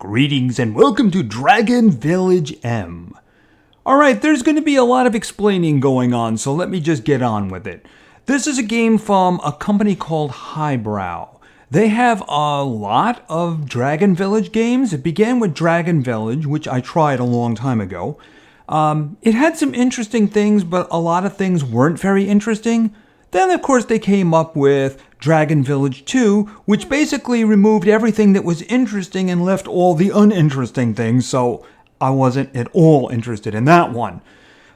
Greetings and welcome to Dragon Village M. Alright, there's going to be a lot of explaining going on, so let me just get on with it. This is a game from a company called Highbrow. They have a lot of Dragon Village games. It began with Dragon Village, which I tried a long time ago. It had some interesting things, but a lot of things weren't very interesting. Then, of course, they came up with Dragon Village 2, which basically removed everything that was interesting and left all the uninteresting things, so I wasn't at all interested in that one.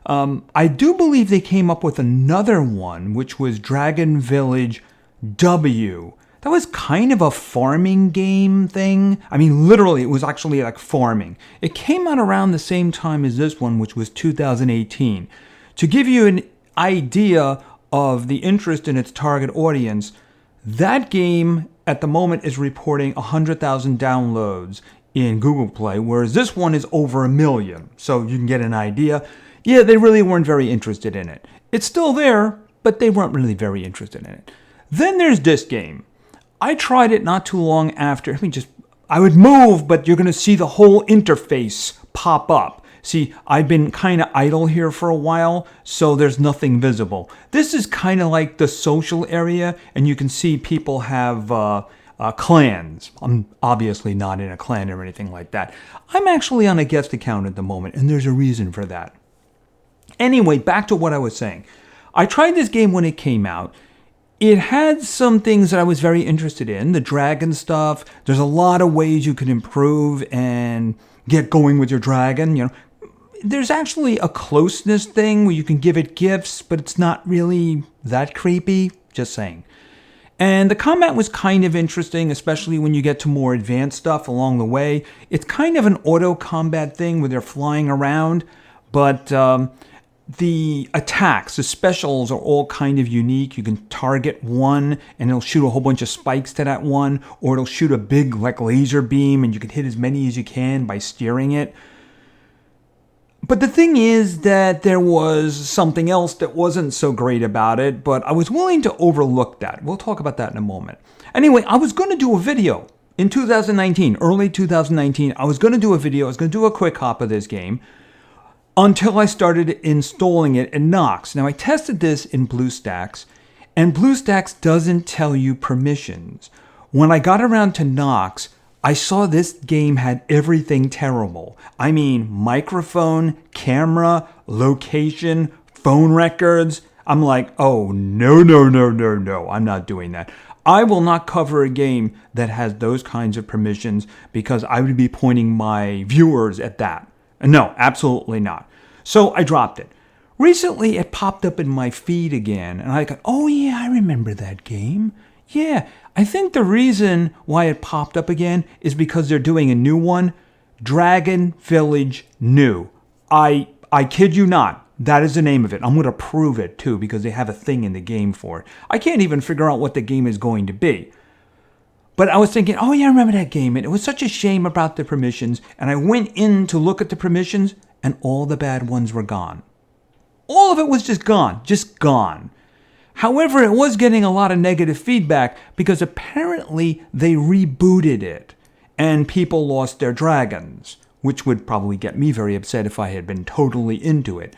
I do believe they came up with another one, which was Dragon Village W. That was kind of a farming game thing. I mean, literally, it was actually like farming. It came out around the same time as this one, which was 2018. To give you an idea of the interest in its target audience, that game at the moment is reporting 100,000 downloads in Google Play, whereas this one is over 1 million. So you can get an idea. Yeah, they really weren't very interested in it. It's still there, but they weren't really very interested in it. Then there's this game. I tried it not too long after. I would move, but you're going to see the whole interface pop up. See, I've been kind of idle here for a while, so there's nothing visible. This is kind of like the social area, and you can see people have clans. I'm obviously not in a clan or anything like that. I'm actually on a guest account at the moment, and there's a reason for that. Anyway, back to what I was saying. I tried this game when it came out. It had some things that I was very interested in, the dragon stuff. There's a lot of ways you can improve and get going with your dragon, you know. There's actually a closeness thing where you can give it gifts, but it's not really that creepy, just saying. And the combat was kind of interesting, especially when you get to more advanced stuff along the way. It's kind of an auto combat thing where they're flying around, but the attacks, the specials are all kind of unique. You can target one and it'll shoot a whole bunch of spikes to that one, or it'll shoot a big like laser beam and you can hit as many as you can by steering it. But the thing is that there was something else that wasn't so great about it, but I was willing to overlook that. We'll talk about that in a moment. Anyway, I was going to do a video in 2019, early 2019. I was going to do a video. I was going to do a quick hop of this game until I started installing it in Nox. Now, I tested this in BlueStacks, and BlueStacks doesn't tell you permissions. When I got around to Nox, I saw this game had everything terrible. I mean, microphone, camera, location, phone records. I'm like, oh, no, I'm not doing that. I will not cover a game that has those kinds of permissions because I would be pointing my viewers at that. No, absolutely not. So I dropped it. Recently, it popped up in my feed again, and I got, oh yeah, I remember that game. Yeah, I think the reason why it popped up again is because they're doing a new one, Dragon Village New. I kid you not, that is the name of it. I'm going to prove it too because they have a thing in the game for it. I can't even figure out what the game is going to be. But I was thinking, oh yeah, I remember that game. And it was such a shame about the permissions. And I went in to look at the permissions and all the bad ones were gone. All of it was just gone. However, it was getting a lot of negative feedback because apparently they rebooted it and people lost their dragons, which would probably get me very upset if I had been totally into it.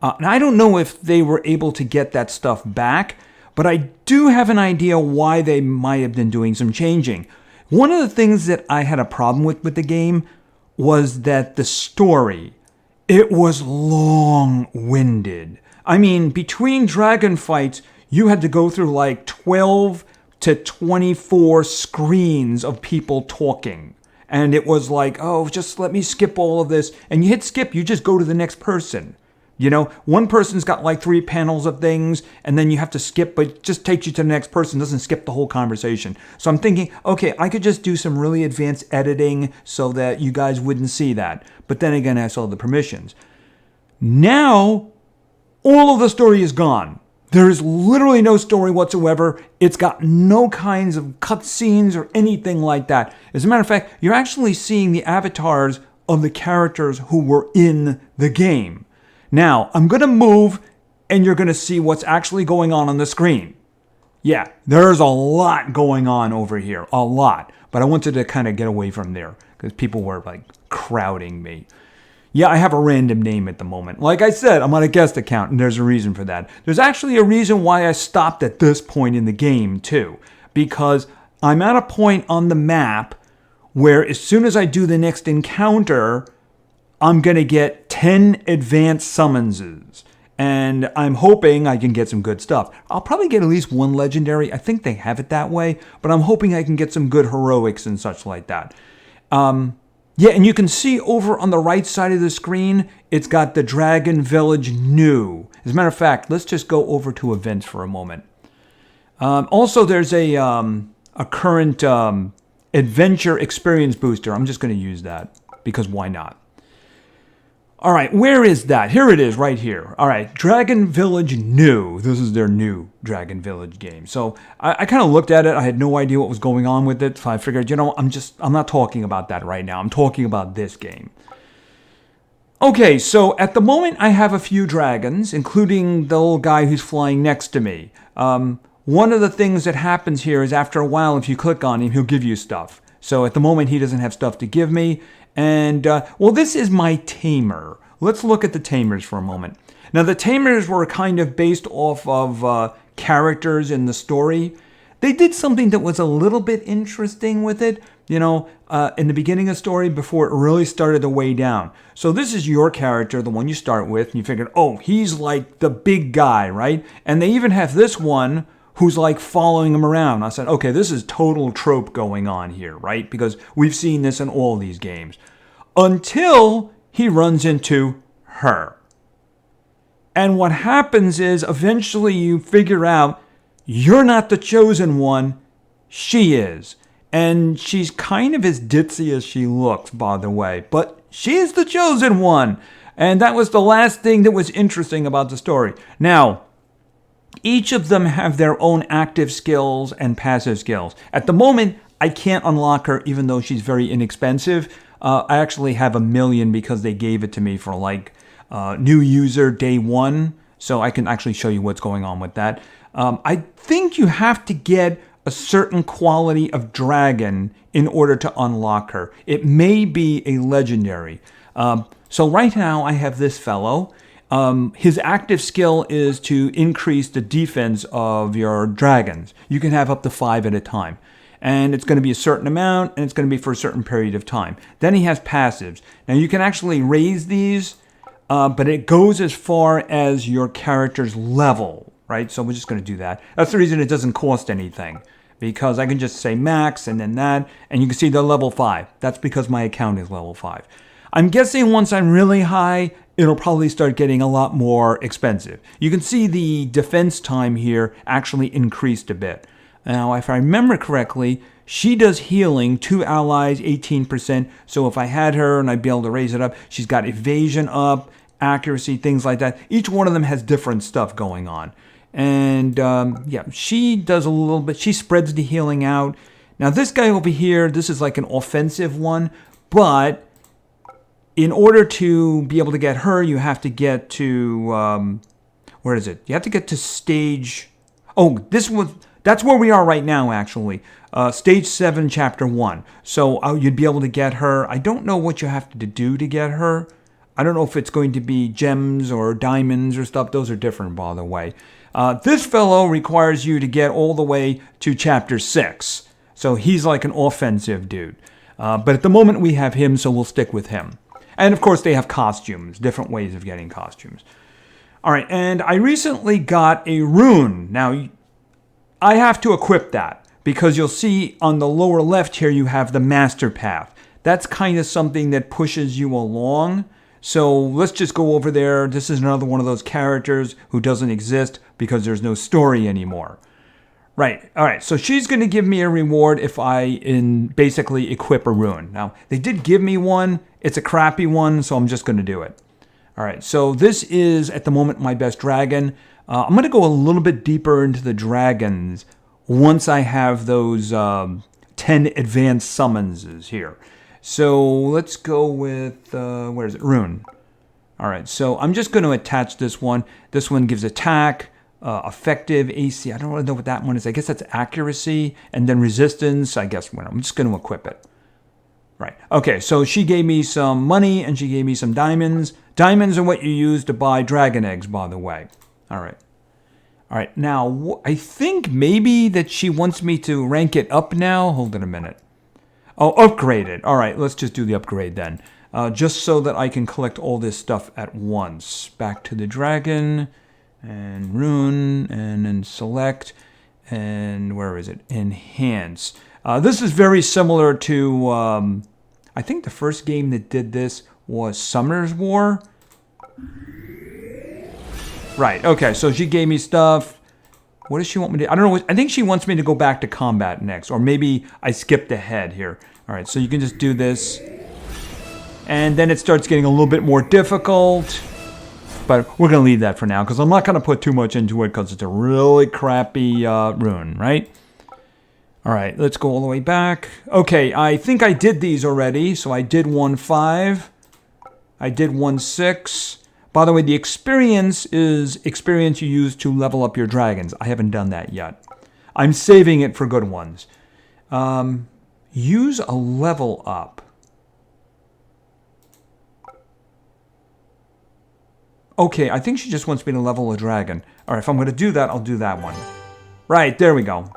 And I don't know if they were able to get that stuff back, but I do have an idea why they might have been doing some changing. One of the things that I had a problem with the game was that the story, it was long-winded. I mean, between dragon fights, you had to go through like 12 to 24 screens of people talking. And it was like, oh, just let me skip all of this. And you hit skip, you just go to the next person. You know, one person's got like 3 panels of things, and then you have to skip, but it just takes you to the next person, doesn't skip the whole conversation. So I'm thinking, okay, I could just do some really advanced editing so that you guys wouldn't see that. But then again, I saw the permissions. Now, all of the story is gone. There is literally no story whatsoever. It's got no kinds of cutscenes or anything like that. As a matter of fact, you're actually seeing the avatars of the characters who were in the game. Now, I'm going to move and you're going to see what's actually going on the screen. Yeah, there's a lot going on over here. A lot. But I wanted to kind of get away from there because people were like crowding me. Yeah, I have a random name at the moment. Like I said, I'm on a guest account, and there's a reason for that. There's actually a reason why I stopped at this point in the game, too. Because I'm at a point on the map where as soon as I do the next encounter, I'm going to get 10 advanced summonses. And I'm hoping I can get some good stuff. I'll probably get at least one legendary. I think they have it that way. But I'm hoping I can get some good heroics and such like that. Yeah, and you can see over on the right side of the screen, it's got the Dragon Village New. As a matter of fact, let's just go over to events for a moment. Also, there's a current adventure experience booster. I'm just going to use that because why not? All right, where is that? Here it is, right here. All right, Dragon Village New. This is their new Dragon Village game. So I kind of looked at it. I had no idea what was going on with it. So I figured, I'm not talking about that right now. I'm talking about this game. Okay, so at the moment I have a few dragons, including the little guy who's flying next to me. One of the things that happens here is after a while, if you click on him, he'll give you stuff. So at the moment, he doesn't have stuff to give me. And, well, this is my tamer. Let's look at the tamers for a moment. Now, the tamers were kind of based off of characters in the story. They did something that was a little bit interesting with it, in the beginning of the story before it really started to weigh down. So this is your character, the one you start with, and you figured, oh, he's like the big guy, right? And they even have this one who's like following him around. I said, okay, this is total trope going on here, right? Because we've seen this in all these games. Until he runs into her. And what happens is eventually you figure out you're not the chosen one, she is. And she's kind of as ditzy as she looks, by the way. But she's the chosen one. And that was the last thing that was interesting about the story. Now, each of them have their own active skills and passive skills. At the moment, I can't unlock her even though she's very inexpensive. I actually have 1 million because they gave it to me for new user day 1. So I can actually show you what's going on with that. I think you have to get a certain quality of dragon in order to unlock her. It may be a legendary. So right now I have this fellow. His active skill is to increase the defense of your dragons. You can have up to 5 at a time. And it's going to be a certain amount, and it's going to be for a certain period of time. Then he has passives. Now you can actually raise these, but it goes as far as your character's level, right? So we're just going to do that. That's the reason it doesn't cost anything. Because I can just say max, and then that, and you can see they're level 5. That's because my account is level 5. I'm guessing once I'm really high, it'll probably start getting a lot more expensive. You can see the defense time here actually increased a bit. Now, if I remember correctly, she does healing, 2 allies, 18%. So if I had her and I'd be able to raise it up, she's got evasion up, accuracy, things like that. Each one of them has different stuff going on. And yeah, she does a little bit. She spreads the healing out. Now, this guy over here, this is like an offensive one. But in order to be able to get her, you have to get to, where is it? You have to get to stage, that's where we are right now, actually. Stage 7, Chapter 1. So you'd be able to get her. I don't know what you have to do to get her. I don't know if it's going to be gems or diamonds or stuff. Those are different, by the way. This fellow requires you to get all the way to Chapter 6. So he's like an offensive dude. But at the moment we have him, so we'll stick with him. And of course they have costumes, different ways of getting costumes. All right, and I recently got a rune. Now, I have to equip that because you'll see on the lower left here you have the master path. That's kind of something that pushes you along. So let's just go over there. This is another one of those characters who doesn't exist because there's no story anymore. Right. All right. So she's going to give me a reward if I basically equip a rune. Now, they did give me one. It's a crappy one, so I'm just going to do it. All right. So this is, at the moment, my best dragon. I'm going to go a little bit deeper into the dragons once I have those 10 advanced summonses here. So let's go with, where is it? Rune. All right, so I'm just going to attach this one. This one gives attack, effective, AC. I don't really know what that one is. I guess that's accuracy, and then resistance. I guess I'm just going to equip it. Right. Okay, so she gave me some money and she gave me some diamonds. Diamonds are what you use to buy dragon eggs, by the way. All right. All right, now, I think maybe that she wants me to rank it up now. Hold on a minute. Oh, upgrade it. All right, let's just do the upgrade then. Just so that I can collect all this stuff at once. Back to the dragon, and rune, and then select, and where is it? Enhance. This is very similar to, I think the first game that did this was Summer's War. Right, okay, so she gave me stuff. What does she want me to do? I don't know. I think she wants me to go back to combat next. Or maybe I skipped ahead here. All right, so you can just do this. And then it starts getting a little bit more difficult. But we're going to leave that for now, because I'm not going to put too much into it, because it's a really crappy rune, right? All right, let's go all the way back. Okay, I think I did these already. So I did 1.5. I did 1.6. By the way, the experience is experience you use to level up your dragons. I haven't done that yet. I'm saving it for good ones. Use a level up. Okay, I think she just wants me to level a dragon. All right, if I'm going to do that, I'll do that one. Right, there we go.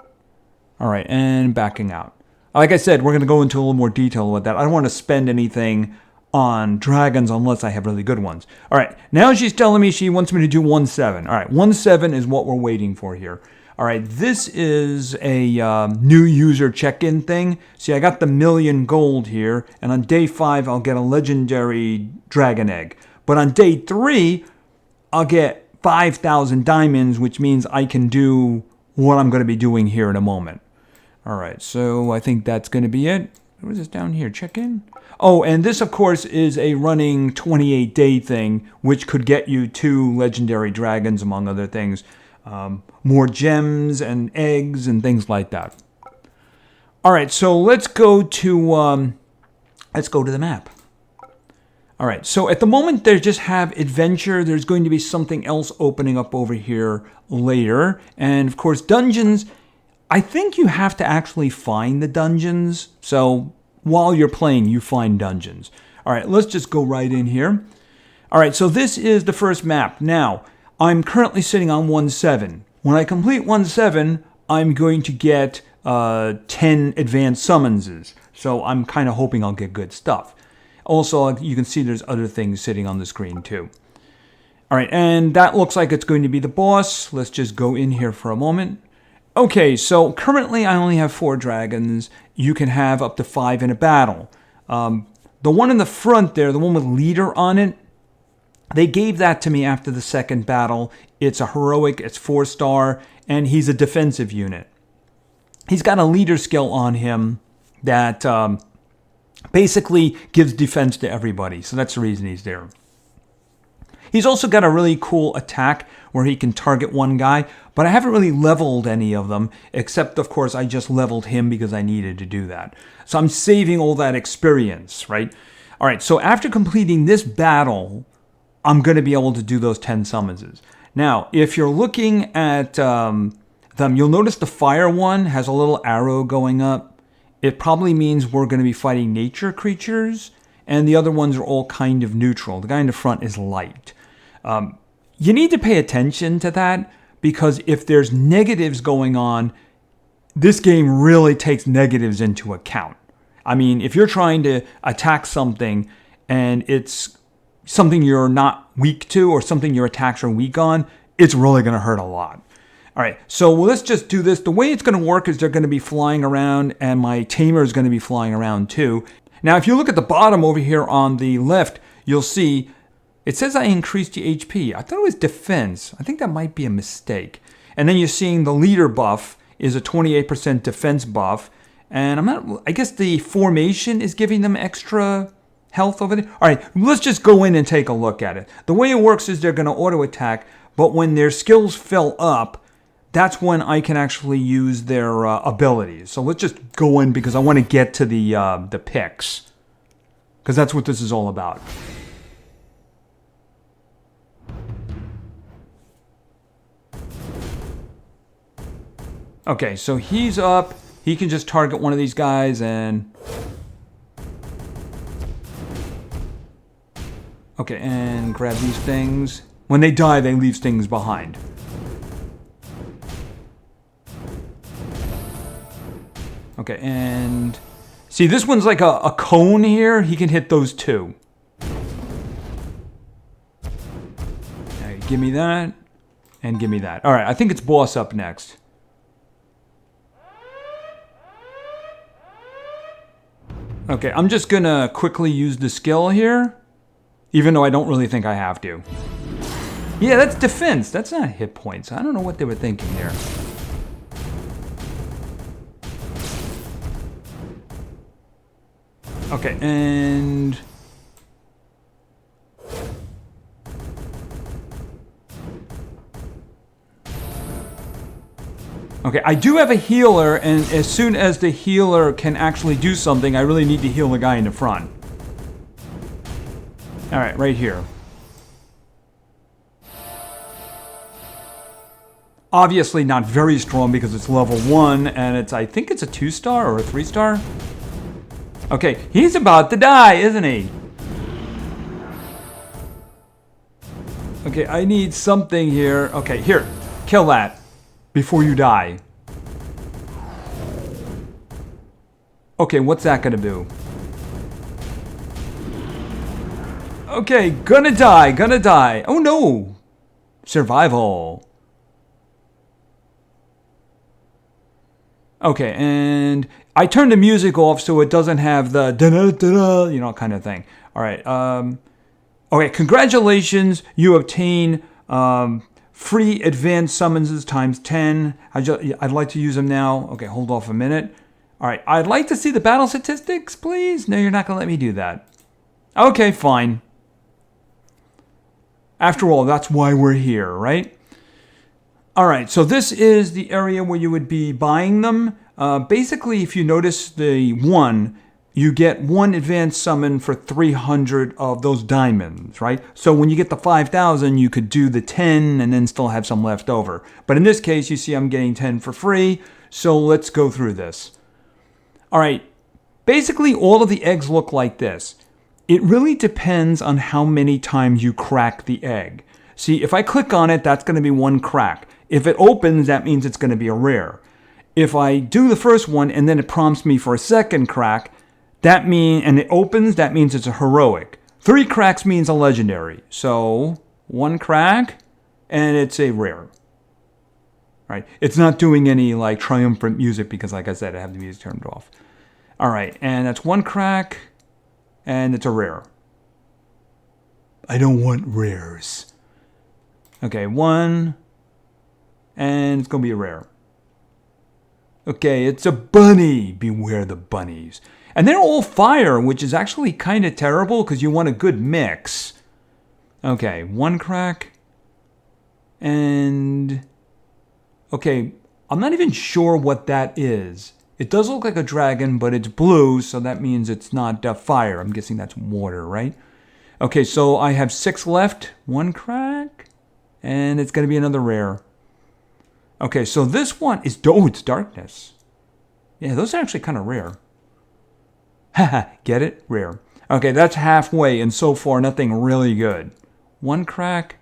All right, and backing out. Like I said, we're going to go into a little more detail with that. I don't want to spend anything on dragons unless I have really good ones. All right, now she's telling me she wants me to do 1.7. All right, 1.7 is what we're waiting for here. All right, this is a new user check-in thing. See, I got the 1,000,000 gold here, and on day 5, I'll get a legendary dragon egg. But on day 3, I'll get 5,000 diamonds, which means I can do what I'm going to be doing here in a moment. All right, so I think that's going to be it. What is this down here? Check-in? Oh, and this, of course, is a running 28-day thing, which could get you 2 legendary dragons, among other things. More gems and eggs and things like that. All right, so let's go to the map. All right, so at the moment they just have adventure. There's going to be something else opening up over here later, and of course dungeons. I think you have to actually find the dungeons. So while you're playing, you find dungeons. All right, let's just go right in here. All right, so this is the first map. Now, I'm currently sitting on 1.7. When I complete 1.7, I'm going to get 10 advanced summonses. So I'm kind of hoping I'll get good stuff. Also, you can see there's other things sitting on the screen too. All right, and that looks like it's going to be the boss. Let's just go in here for a moment. Okay, so currently I only have 4 dragons. You can have up to 5 in a battle. The one in the front there, the one with leader on it, they gave that to me after the second battle. It's a heroic, it's 4-star, and he's a defensive unit. He's got a leader skill on him that basically gives defense to everybody. So that's the reason he's there. He's also got a really cool attack where he can target one guy, but I haven't really leveled any of them, except, of course, I just leveled him because I needed to do that. So I'm saving all that experience, right? All right, so after completing this battle, I'm going to be able to do those 10 summonses. Now, if you're looking at them, you'll notice the fire one has a little arrow going up. It probably means we're going to be fighting nature creatures, and the other ones are all kind of neutral. The guy in the front is light. You need to pay attention to that, because if there's negatives going on, this game really takes negatives into account. I mean, if you're trying to attack something and it's something you're not weak to or something your attacks are weak on, it's really going to hurt a lot. All right, so let's just do this. The way it's going to work is they're going to be flying around, and my tamer is going to be flying around too. Now, if you look at the bottom over here on the left, you'll see it says I increased the HP. I thought it was defense. I think that might be a mistake. And then you're seeing the leader buff is a 28% defense buff. And I guess the formation is giving them extra health over there. All right, let's just go in and take a look at it. The way it works is they're going to auto attack, but when their skills fill up, that's when I can actually use their abilities. So let's just go in because I want to get to the picks, because that's what this is all about. Okay, so he's up. He can just target one of these guys and... Okay, and grab these things. When they die, they leave things behind. Okay, and... See, this one's like a cone here. He can hit those two. Okay, give me that. And give me that. Alright, I think it's boss up next. Okay, I'm just gonna quickly use the skill here. Even though I don't really think I have to. Yeah, that's defense. That's not hit points. I don't know what they were thinking there. Okay, and... Okay, I do have a healer, and as soon as the healer can actually do something, I really need to heal the guy in the front. Alright, right here. Obviously not very strong because it's level 1, and it's, I think it's a 2-star or a 3-star. Okay, he's about to die, isn't he? Okay, I need something here. Okay, here, kill that before you die. Okay, what's that gonna do? Okay, gonna die, gonna die. Oh no! Survival. Okay, and I turned the music off so it doesn't have the da-da-da-da, you know, kind of thing. Alright, okay, congratulations, you obtain free advanced summons times 10. I'd like to use them now. Okay, hold off a minute. Alright, I'd like to see the battle statistics, please. No, you're not going to let me do that. Okay, fine. After all, that's why we're here, right? Alright, so this is the area where you would be buying them. Basically, if you notice the 1, you get 1 advanced summon for 300 of those diamonds, right? So when you get the 5,000, you could do the 10 and then still have some left over. But in this case, you see I'm getting 10 for free, so let's go through this. Alright, basically all of the eggs look like this. It really depends on how many times you crack the egg. See, if I click on it, that's going to be 1 crack. If it opens, that means it's going to be a rare. If I do the first one and then it prompts me for a second crack, and it opens, that means it's a heroic. 3 cracks means a legendary. So 1 crack and it's a rare. Right? It's not doing any like triumphant music because, like I said, I have the music turned off. All right, and that's 1 crack and it's a rare. I don't want rares. Okay, 1 and it's going to be a rare. Okay, it's a bunny. Beware the bunnies. And they're all fire, which is actually kind of terrible because you want a good mix. Okay, 1 crack. And... okay, I'm not even sure what that is. It does look like a dragon, but it's blue, so that means it's not fire. I'm guessing that's water, right? Okay, so I have 6 left. 1 crack. And it's going to be another rare. Okay, so this one is... oh, it's darkness. Yeah, those are actually kind of rare. Haha, get it? Rare. Okay, that's halfway, and so far, nothing really good. 1 crack,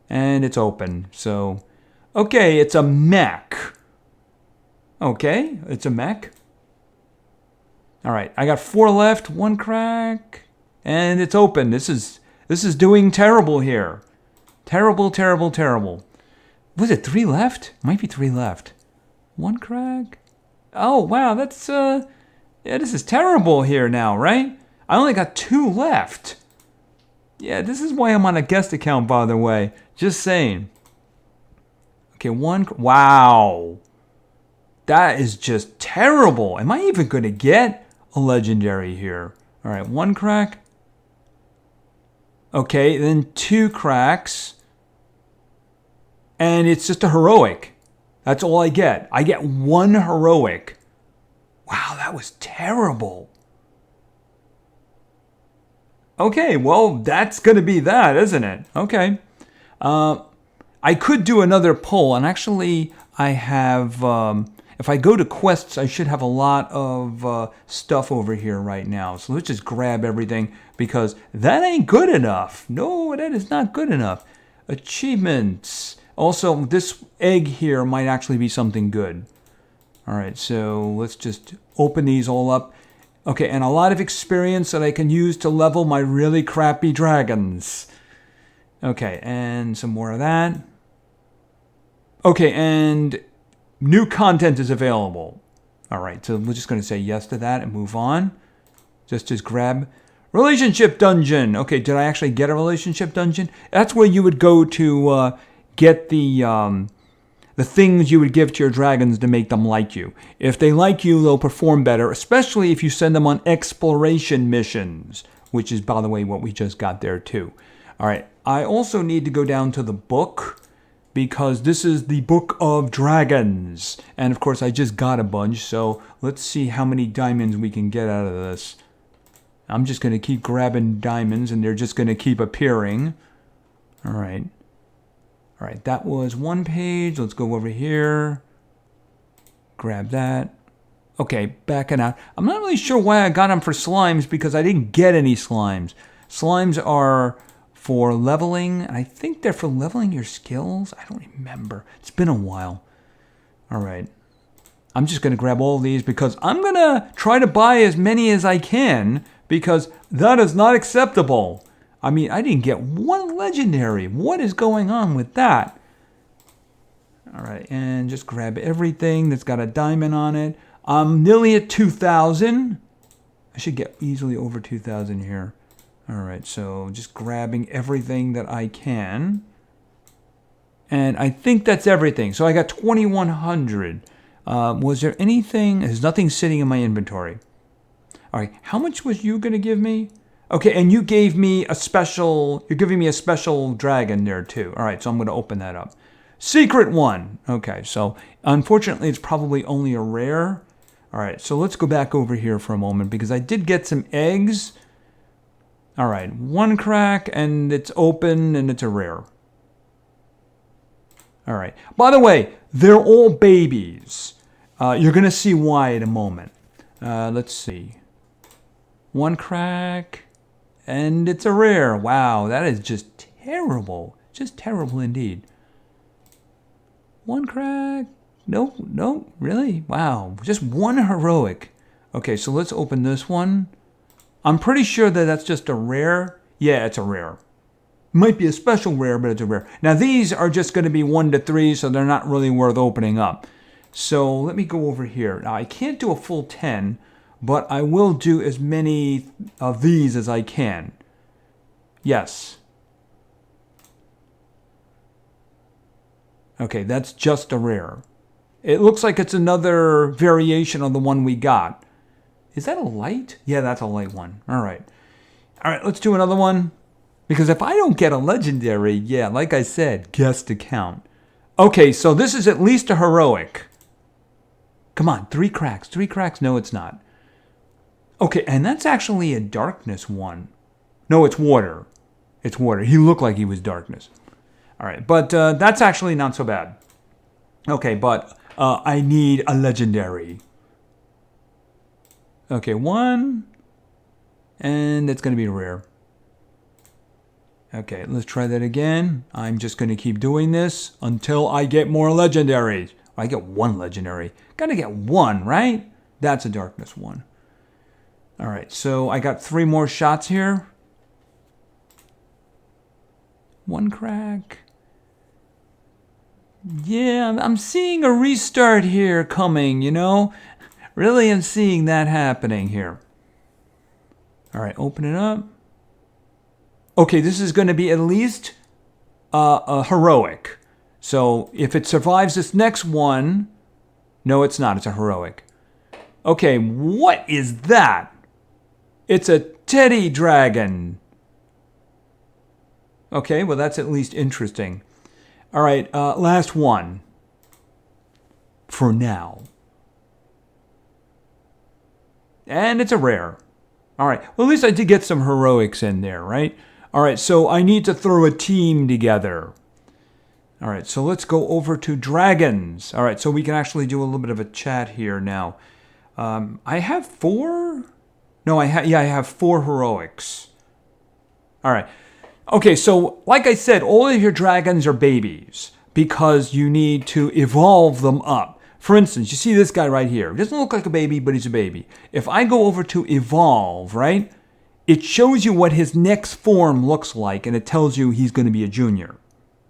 and it's open. So, okay, it's a mech. Okay, it's a mech. All right, I got 4 left. 1 crack, and it's open. This is doing terrible here. Terrible, terrible, terrible. Was it 3 left? Might be 3 left. 1 crack. Oh, wow, that's, yeah, this is terrible here now, right? I only got 2 left. Yeah, this is why I'm on a guest account, by the way. Just saying. Okay, 1, wow. That is just terrible. Am I even going to get a legendary here? All right, 1 crack. Okay, then 2 cracks. And it's just a heroic. That's all I get. I get 1 heroic. Wow, that was terrible. Okay, well, that's going to be that, isn't it? Okay. I could do another poll, and actually, I have... If I go to quests, I should have a lot of stuff over here right now. So let's just grab everything because that ain't good enough. No, that is not good enough. Achievements. Also, this egg here might actually be something good. All right, so let's just open these all up. Okay, and a lot of experience that I can use to level my really crappy dragons. Okay, and some more of that. Okay, and new content is available. All right, so we're just going to say yes to that and move on. Just grab relationship dungeon. Okay, did I actually get a relationship dungeon? That's where you would go to get the things you would give to your dragons to make them like you. If they like you, they'll perform better, especially if you send them on exploration missions, which is, by the way, what we just got there too. All right, I also need to go down to the book because this is the Book of Dragons. And of course, I just got a bunch, so let's see how many diamonds we can get out of this. I'm just going to keep grabbing diamonds, and they're just going to keep appearing. All right. All right, that was one page. Let's go over here. Grab that. Okay, backing out. I'm not really sure why I got them for slimes because I didn't get any slimes. Slimes are for leveling. I think they're for leveling your skills. I don't remember. It's been a while. All right. I'm just going to grab all these because I'm going to try to buy as many as I can because that is not acceptable. I mean, I didn't get one legendary. What is going on with that? All right, and just grab everything that's got a diamond on it. I'm nearly at 2,000. I should get easily over 2,000 here. All right, so just grabbing everything that I can. And I think that's everything. So I got 2,100. Was there anything? There's nothing sitting in my inventory. All right, how much was you going to give me? Okay, and you gave me a special, you're giving me a special dragon there too. All right, so I'm going to open that up. Secret one. Okay, so unfortunately it's probably only a rare. All right, so let's go back over here for a moment because I did get some eggs. All right, one crack and it's open and it's a rare. All right, by the way, they're all babies. You're going to see why in a moment. Let's see. One crack. And it's a rare. Wow, that is just terrible. Just terrible indeed. One crack. Nope, really? Wow, just one heroic. Okay, so let's open this one. I'm pretty sure that that's just a rare. Yeah, it's a rare. Might be a special rare, but it's a rare. Now, these are just going to be 1 to 3, so they're not really worth opening up. So let me go over here. Now, I can't do a full 10. But I will do as many of these as I can. Yes. Okay, that's just a rare. It looks like it's another variation of the one we got. Is that a light? Yeah, that's a light one. All right. All right, let's do another one. Because if I don't get a legendary, yeah, like I said, guess the count. Okay, so this is at least a heroic. Come on, 3 cracks. 3 cracks? No, it's not. Okay, and that's actually a darkness one. No, it's water. It's water. He looked like he was darkness. All right, but that's actually not so bad. Okay, but I need a legendary. Okay, 1. And it's going to be rare. Okay, let's try that again. I'm just going to keep doing this until I get more legendaries. I get 1 legendary. Got to get 1, right? That's a darkness one. All right, so I got 3 more shots here. 1 crack. Yeah, I'm seeing a restart here coming, you know? Really am seeing that happening here. All right, open it up. Okay, this is going to be at least a heroic. So if it survives this next one... No, it's not. It's a heroic. Okay, what is that? It's a teddy dragon. Okay, well, that's at least interesting. All right, last one. For now. And it's a rare. All right, well, at least I did get some heroics in there, right? All right, so I need to throw a team together. All right, so let's go over to dragons. All right, so we can actually do a little bit of a chat here now. I have 4? No, I have 4 heroics. All right. Okay, so like I said, all of your dragons are babies because you need to evolve them up. For instance, you see this guy right here. He doesn't look like a baby, but he's a baby. If I go over to evolve, right, it shows you what his next form looks like, and it tells you he's going to be a junior,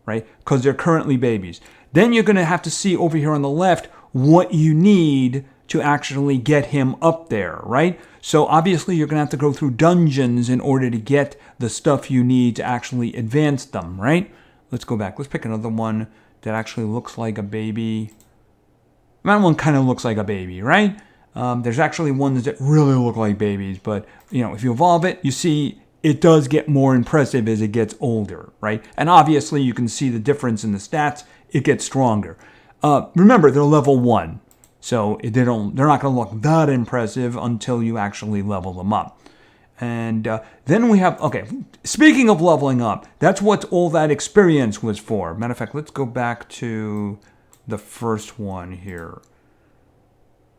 right, because they're currently babies. Then you're going to have to see over here on the left what you need to actually get him up there, right? So obviously you're going to have to go through dungeons in order to get the stuff you need to actually advance them, right? Let's go back. Let's pick another one that actually looks like a baby. That one kind of looks like a baby, right? There's actually ones that really look like babies, but if you evolve it, you see it does get more impressive as it gets older, right? And obviously you can see the difference in the stats. It gets stronger. Remember, they're level 1. So they're not going to look that impressive until you actually level them up. And then we have, okay, speaking of leveling up, that's what all that experience was for. Matter of fact, let's go back to the first one here.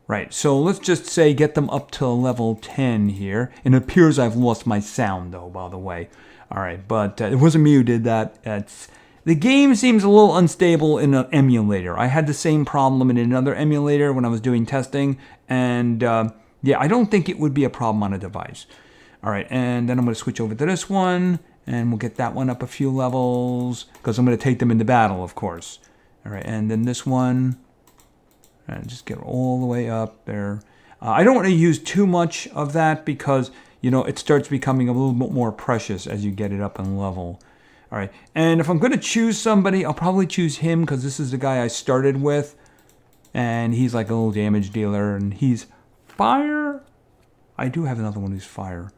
Right, so let's just say get them up to level 10 here. It appears I've lost my sound, though, by the way. All right, but it wasn't me who did that. The game seems a little unstable in an emulator. I had the same problem in another emulator when I was doing testing. And yeah, I don't think it would be a problem on a device. All right, and then I'm going to switch over to this one. And we'll get that one up a few levels. Because I'm going to take them into battle, of course. All right, and then this one. And just get all the way up there. I don't want to use too much of that because, it starts becoming a little bit more precious as you get it up in level. All right, and if I'm going to choose somebody, I'll probably choose him because this is the guy I started with. And he's like a little damage dealer, and he's fire. I do have another one who's fire.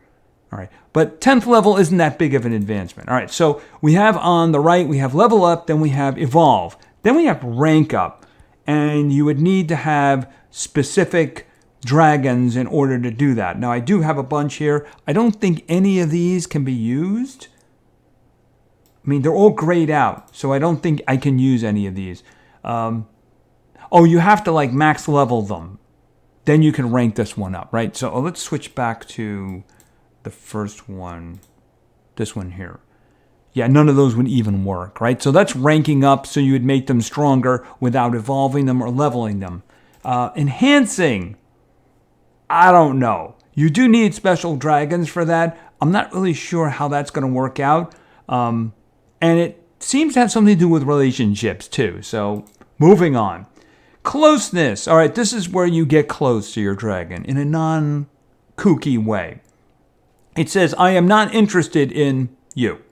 All right, but 10th level isn't that big of an advancement. All right, so we have on the right, we have level up, then we have evolve. Then we have rank up, and you would need to have specific dragons in order to do that. Now, I do have a bunch here. I don't think any of these can be used. I mean, they're all grayed out, so I don't think I can use any of these. You have to max level them. Then you can rank this one up, right? So let's switch back to the first one, this one here. Yeah, none of those would even work, right? So that's ranking up so you would make them stronger without evolving them or leveling them. Enhancing, I don't know. You do need special dragons for that. I'm not really sure how that's going to work out. And it seems to have something to do with relationships, too. So, moving on. Closeness. All right, this is where you get close to your dragon in a non-kooky way. It says, I am not interested in you.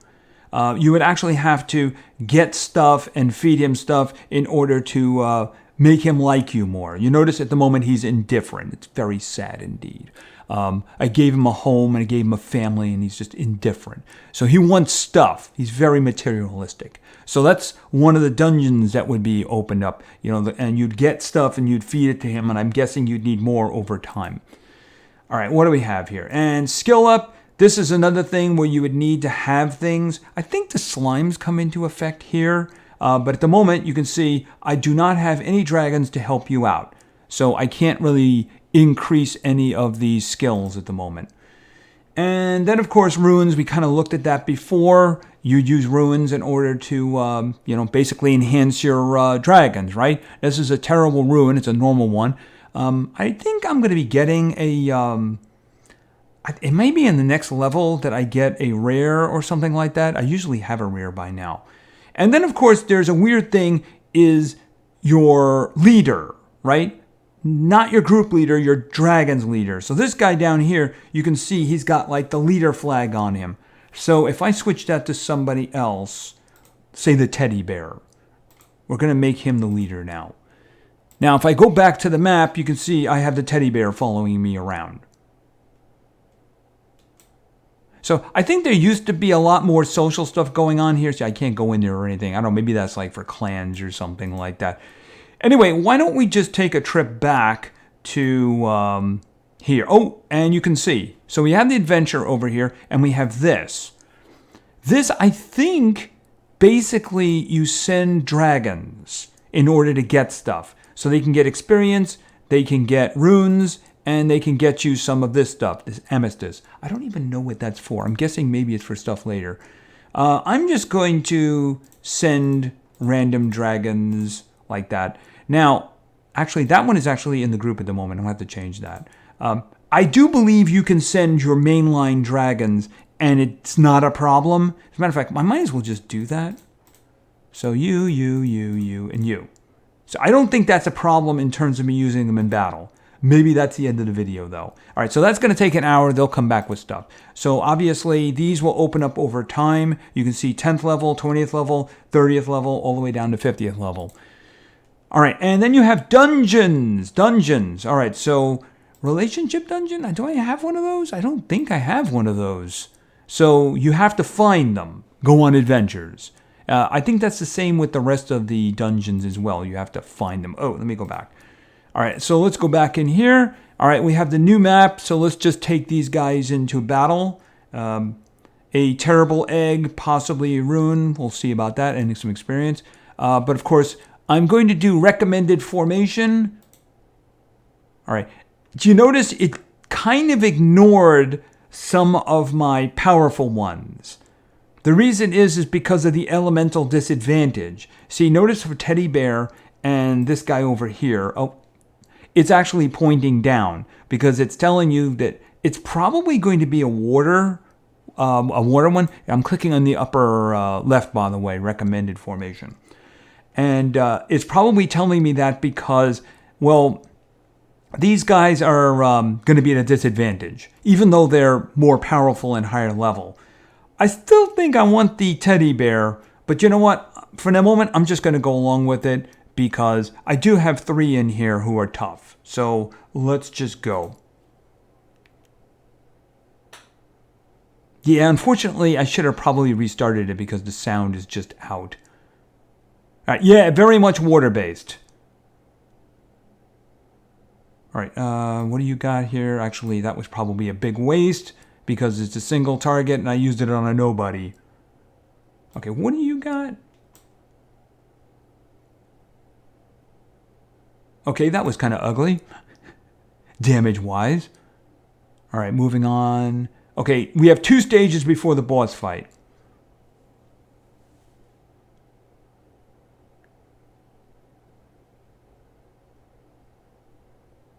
You would actually have to get stuff and feed him stuff in order to make him like you more. You notice at the moment he's indifferent. It's very sad indeed. I gave him a home and I gave him a family and he's just indifferent. So he wants stuff. He's very materialistic. So that's one of the dungeons that would be opened up, and you'd get stuff and you'd feed it to him, and I'm guessing you'd need more over time. All right, what do we have here? And skill up. This is another thing where you would need to have things. I think the slimes come into effect here. But at the moment, you can see I do not have any dragons to help you out. So I can't really increase any of these skills at the moment. And then, of course, runes. We kind of looked at that before. You'd use runes in order to, basically enhance your dragons, right? This is a terrible rune. It's a normal one. I think I'm going to be getting a... it may be in the next level that I get a rare or something like that. I usually have a rare by now. And then, of course, there's a weird thing is your leader, right? Not your group leader, your dragon's leader. So this guy down here, you can see he's got the leader flag on him. So if I switch that to somebody else, say the teddy bear, we're going to make him the leader now. Now, if I go back to the map, you can see I have the teddy bear following me around. So I think there used to be a lot more social stuff going on here. So I can't go in there or anything. I don't know, maybe that's for clans or something like that. Anyway, why don't we just take a trip back to here. Oh, and you can see. So we have the adventure over here, and we have this. This, I think, basically you send dragons in order to get stuff. So they can get experience, they can get runes, and they can get you some of this stuff, this amethyst. I don't even know what that's for. I'm guessing maybe it's for stuff later. I'm just going to send random dragons like that. Now, actually, that one is actually in the group at the moment. I'll have to change that. I do believe you can send your mainline dragons, and it's not a problem. As a matter of fact, I might as well just do that. So you, and you. So I don't think that's a problem in terms of me using them in battle. Maybe that's the end of the video, though. All right, so that's going to take an hour. They'll come back with stuff. So obviously, these will open up over time. You can see 10th level, 20th level, 30th level, all the way down to 50th level. All right, and then you have dungeons. Dungeons. All right, so relationship dungeon? Do I have one of those? I don't think I have one of those. So you have to find them. Go on adventures. I think that's the same with the rest of the dungeons as well. You have to find them. Oh, let me go back. All right, so let's go back in here. All right, we have the new map, so let's just take these guys into battle. A terrible egg, possibly a rune. We'll see about that and some experience. But of course, I'm going to do recommended formation. All right, do you notice it kind of ignored some of my powerful ones? The reason is because of the elemental disadvantage. See, notice for Teddy Bear and this guy over here. Oh, it's actually pointing down because it's telling you that it's probably going to be a water one. I'm clicking on the upper left, by the way, recommended formation. And it's probably telling me that because, well, these guys are going to be at a disadvantage, even though they're more powerful and higher level. I still think I want the teddy bear, but you know what? For the moment, I'm just going to go along with it because I do have 3 in here who are tough. So let's just go. Yeah, unfortunately, I should have probably restarted it because the sound is just out. All right, yeah, very much water-based. All right, what do you got here? Actually, that was probably a big waste because it's a single target and I used it on a nobody. Okay, what do you got? Okay, that was kind of ugly, damage-wise. All right, moving on. Okay, we have 2 stages before the boss fight.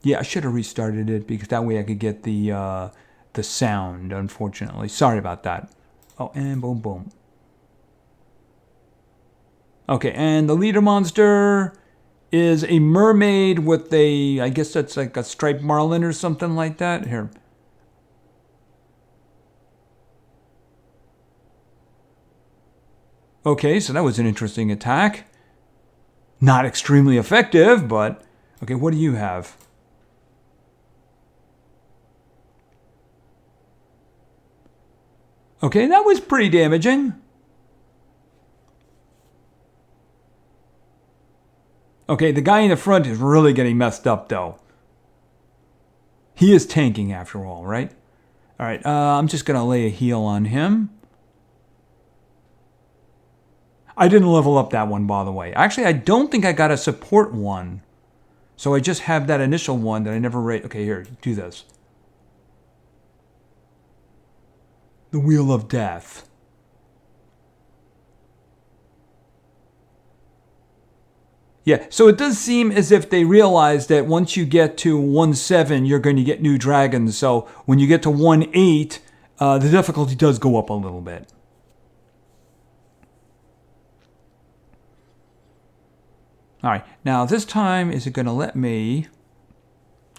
Yeah, I should have restarted it because that way I could get the sound, unfortunately. Sorry about that. Oh, and boom, boom. Okay, and the leader monster is a mermaid with a, I guess that's like a striped marlin or something like that. Here. Okay, so that was an interesting attack. Not extremely effective, but... Okay, what do you have? Okay, that was pretty damaging. Okay, the guy in the front is really getting messed up, though. He is tanking, after all, right? All right, I'm just going to lay a heal on him. I didn't level up that one, by the way. Actually, I don't think I got a support one. So I just have that initial one that I never rated. Okay, here, do this. The Wheel of Death. Yeah, so it does seem as if they realize that once you get to 1.7, you're going to get new dragons. So when you get to 1.8, the difficulty does go up a little bit. All right, now this time, is it going to let me...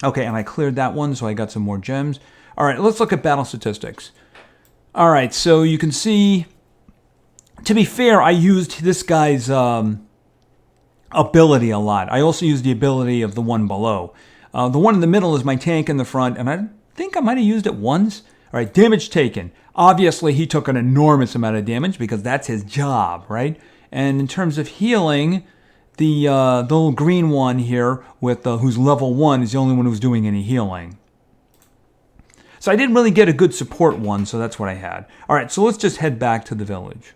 Okay, and I cleared that one, so I got some more gems. All right, let's look at battle statistics. All right, so you can see, to be fair, I used this guy's ability a lot. I also used the ability of the one below. The one in the middle is my tank in the front, and I think I might have used it once. All right, damage taken. Obviously, he took an enormous amount of damage because that's his job, right? And in terms of healing... The little green one here with who's level 1 is the only one who's doing any healing. So I didn't really get a good support one, so that's what I had. All right, so let's just head back to the village.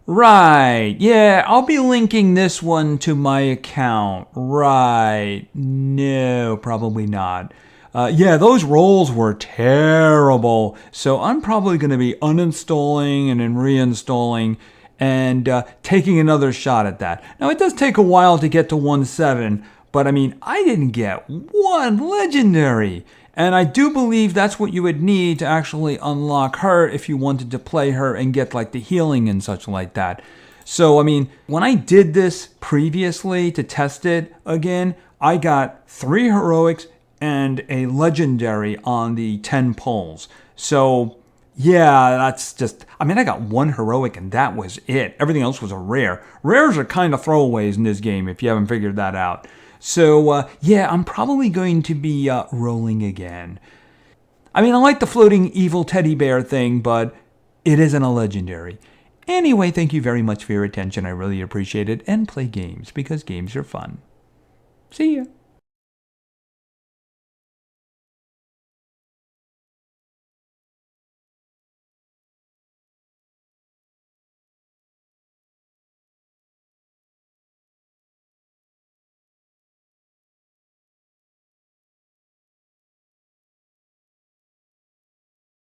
Right. Yeah, I'll be linking this one to my account. Right. No, probably not. Yeah, those rolls were terrible. So I'm probably going to be uninstalling and then reinstalling and taking another shot at that. Now, it does take a while to get to 1.7, but I mean, I didn't get one legendary. And I do believe that's what you would need to actually unlock her if you wanted to play her and get like the healing and such like that. So, I mean, when I did this previously to test it again, I got 3 heroics and a legendary on the 10 pulls. So, yeah, that's just, I mean, I got 1 heroic and that was it. Everything else was a rare. Rares are kind of throwaways in this game if you haven't figured that out. So, yeah, I'm probably going to be rolling again. I mean, I like the floating evil teddy bear thing, but it isn't a legendary. Anyway, thank you very much for your attention. I really appreciate it. And play games, because games are fun. See ya.